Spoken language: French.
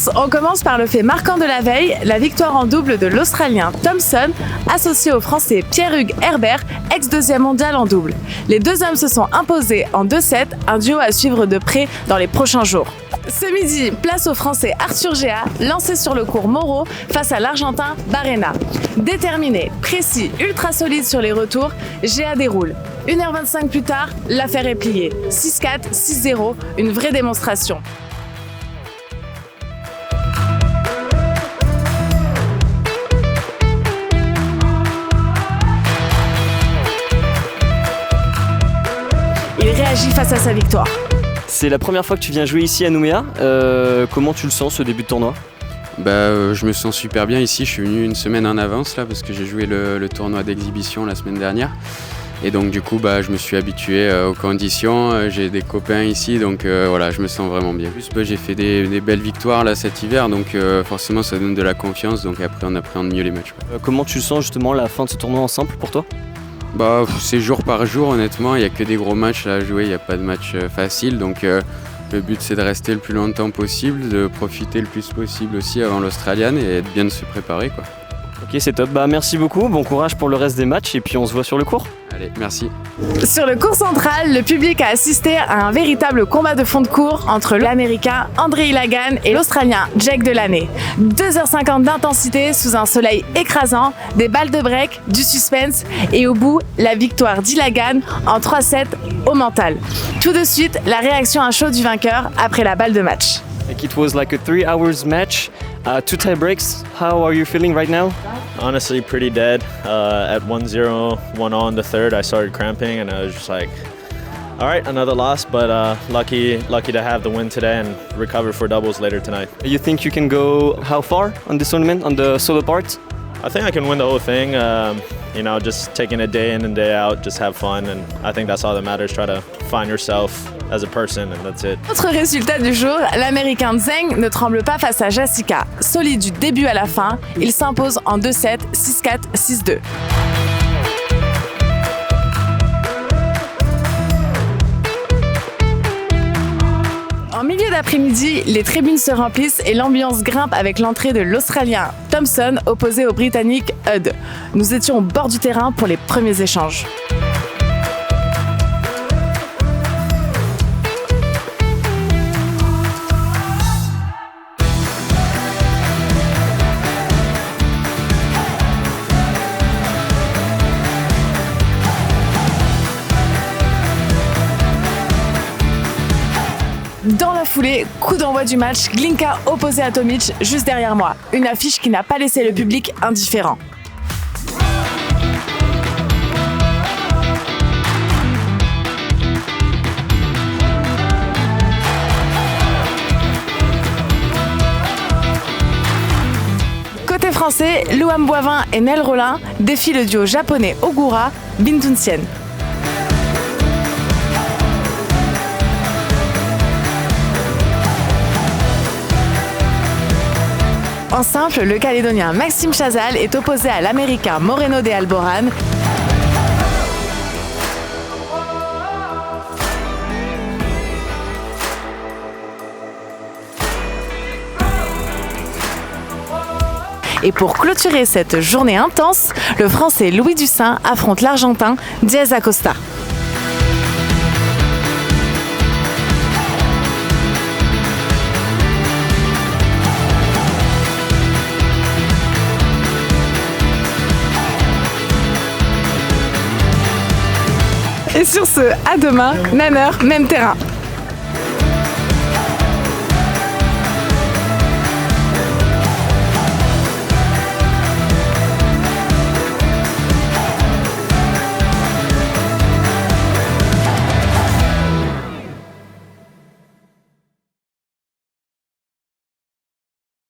France, on commence par le fait marquant de la veille, la victoire en double de l'Australien Thompson, associé au Français Pierre-Hugues Herbert, ex-deuxième mondial en double. Les deux hommes se sont imposés en 2-7, un duo à suivre de près dans les prochains jours. Ce midi, place au Français Arthur Géa, lancé sur le court Moreau face à l'Argentin Barrena. Déterminé, précis, ultra solide sur les retours, Géa déroule. 1h25 plus tard, l'affaire est pliée. 6-4, 6-0, une vraie démonstration. Il réagit face à sa victoire. C'est la première fois que tu viens jouer ici à Nouméa. Comment tu le sens ce début de tournoi ? Je me sens super bien ici. Je suis venu une semaine en avance là parce que j'ai joué le tournoi d'exhibition la semaine dernière. Et donc du coup je me suis habitué aux conditions. J'ai des copains ici donc voilà, je me sens vraiment bien. En plus, j'ai fait des belles victoires là cet hiver donc forcément ça donne de la confiance. Donc après on appréhende mieux les matchs. Comment tu sens justement la fin de ce tournoi en simple pour toi ? C'est jour par jour honnêtement, il n'y a que des gros matchs à jouer, il n'y a pas de match facile donc le but c'est de rester le plus longtemps possible, de profiter le plus possible aussi avant l'Australienne et de bien se préparer quoi. Ok, c'est top, merci beaucoup, bon courage pour le reste des matchs et puis on se voit sur le court. Allez, merci. Sur le court central, le public a assisté à un véritable combat de fond de cours entre l'Américain André Ilagan et l'Australien Jake Delaney. 2h50 d'intensité sous un soleil écrasant, des balles de break, du suspense et au bout, la victoire d'Ilagan en 3-7 au mental. Tout de suite, la réaction à chaud du vainqueur après la balle de match. Like it was like a 3 hours match, 2 tie breaks. How are you feeling right now? Honestly, pretty dead. At 1-0, 1-0 the third, I started cramping and I was just like, all right, another loss, but lucky to have the win today and recover for doubles later tonight. You think you can go how far on this tournament, on the solo part? I think I can win the whole thing. Just taking it day in and day out, just have fun, and I think that's all that matters. Try to find yourself as a person, and that's it. Autre résultat du jour, l'Américain Zheng ne tremble pas face à Jessica. Solide du début à la fin, il s'impose en 2-7, 6-4, 6-2. En milieu d'après-midi, les tribunes se remplissent et l'ambiance grimpe avec l'entrée de l'Australien Thompson opposé au Britannique Hudd. Nous étions au bord du terrain pour les premiers échanges. Dans la foulée, coup d'envoi du match, Glinka opposé à Tomic juste derrière moi. Une affiche qui n'a pas laissé le public indifférent. Côté français, Luan Boivin et Nel Rollin défient le duo japonais Ogura Bintunsien. En simple, le Calédonien Maxime Chazal est opposé à l'Américain Moreno de Alboran. Et pour clôturer cette journée intense, le Français Louis Dussin affronte l'Argentin Diaz Acosta. Et sur ce, à demain, même heure, même terrain.